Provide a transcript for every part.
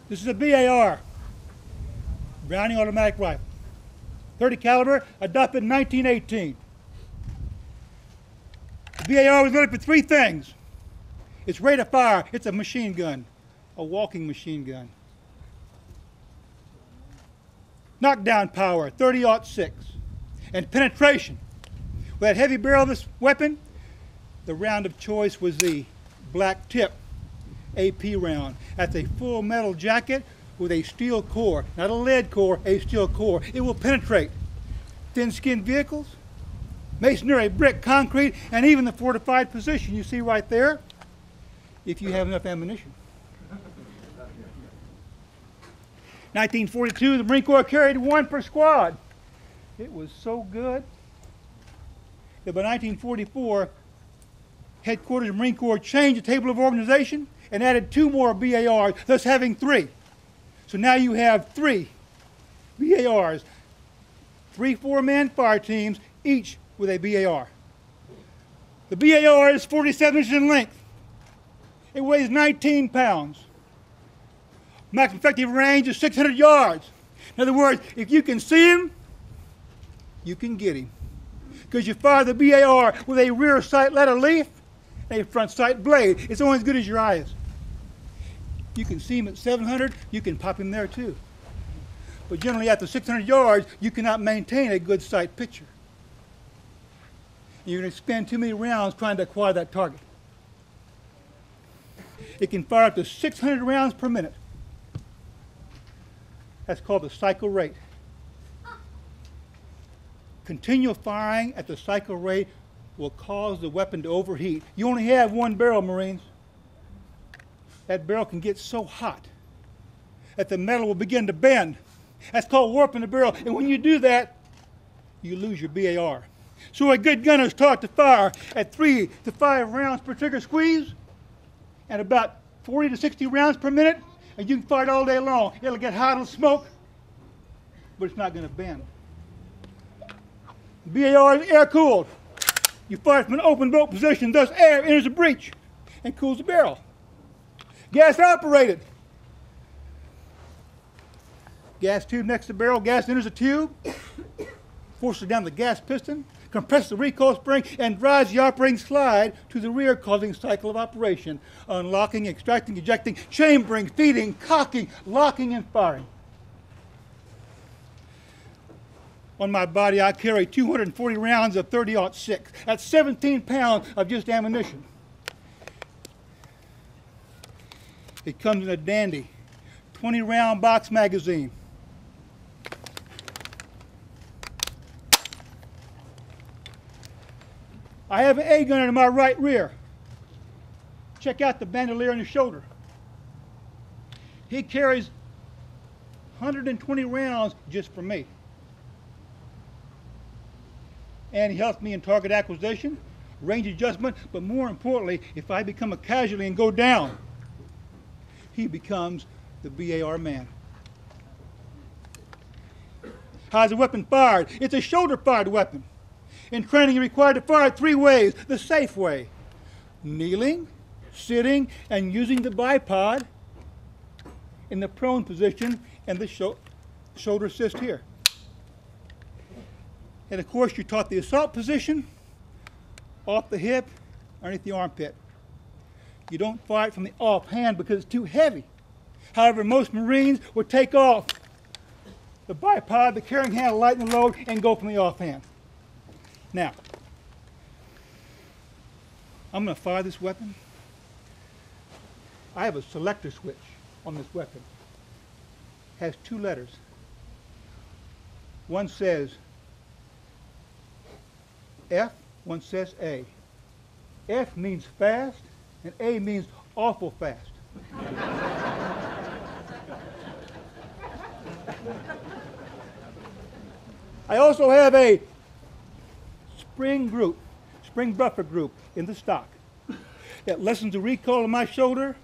This is a B.A.R. Browning automatic rifle. 30 caliber, adopted in 1918. The B.A.R. was loaded for three things. Its rate of fire, it's a machine gun, a walking machine gun. Knockdown power, 30-06. And penetration. With that heavy barrel of this weapon, the round of choice was the black tip AP round. That's a full metal jacket with a steel core, not a lead core, a steel core. It will penetrate thin-skinned vehicles, masonry, brick, concrete, and even the fortified position you see right there, if you have enough ammunition. 1942, the Marine Corps carried one per squad. It was so good that by 1944, headquarters of the Marine Corps changed the table of organization and added two more B.A.Rs, thus having three. So now you have three B.A.Rs, 3 4-man fire teams, each with a B.A.R. The B.A.R. is 47 inches in length. It weighs 19 pounds. Maximum effective range is 600 yards. In other words, if you can see him, you can get him. Because you fire the B.A.R. with a rear sight letter leaf and a front sight blade. It's only as good as your eye is. You can see him at 700, you can pop him there too. But generally after 600 yards, you cannot maintain a good sight picture. You're going to spend too many rounds trying to acquire that target. It can fire up to 600 rounds per minute. That's called the cycle rate. Continual firing at the cycle rate will cause the weapon to overheat. You only have one barrel, Marines. That barrel can get so hot that the metal will begin to bend. That's called warping the barrel. And when you do that, you lose your B.A.R. So a good gunner is taught to fire at 3 to 5 rounds per trigger squeeze and about 40 to 60 rounds per minute, and you can fire it all day long. It'll get hot, it'll smoke, but it's not going to bend. B.A.R. is air-cooled. You fire from an open boat position, thus air enters the breech and cools the barrel. Gas-operated. Gas tube next to the barrel, gas enters the tube, forces down the gas piston, compresses the recoil spring, and drives the operating slide to the rear, causing cycle of operation, unlocking, extracting, ejecting, chambering, feeding, cocking, locking, and firing. On my body, I carry 240 rounds of 30-06. That's 17 pounds of just ammunition. It comes in a dandy 20-round box magazine. I have an A gun in my right rear. Check out the bandolier on his shoulder. He carries 120 rounds just for me. And he helps me in target acquisition, range adjustment, but more importantly, if I become a casualty and go down, he becomes the B.A.R. man. How's the weapon fired? It's a shoulder-fired weapon. In training, you're required to fire 3 ways, the safe way: kneeling, sitting, and using the bipod in the prone position and the shoulder assist here. And of course, you're taught the assault position, off the hip, underneath the armpit. You don't fire it from the offhand because it's too heavy. However, most Marines would take off the bipod, the carrying handle, lighten the load, and go from the offhand. Now, I'm going to fire this weapon. I have a selector switch on this weapon. It has 2 letters. One says F, one says A. F means fast, and A means awful fast. I also have a spring buffer group in the stock that lessens the recoil of my shoulder,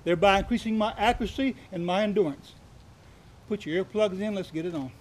thereby increasing my accuracy and my endurance. Put your earplugs in, let's get it on.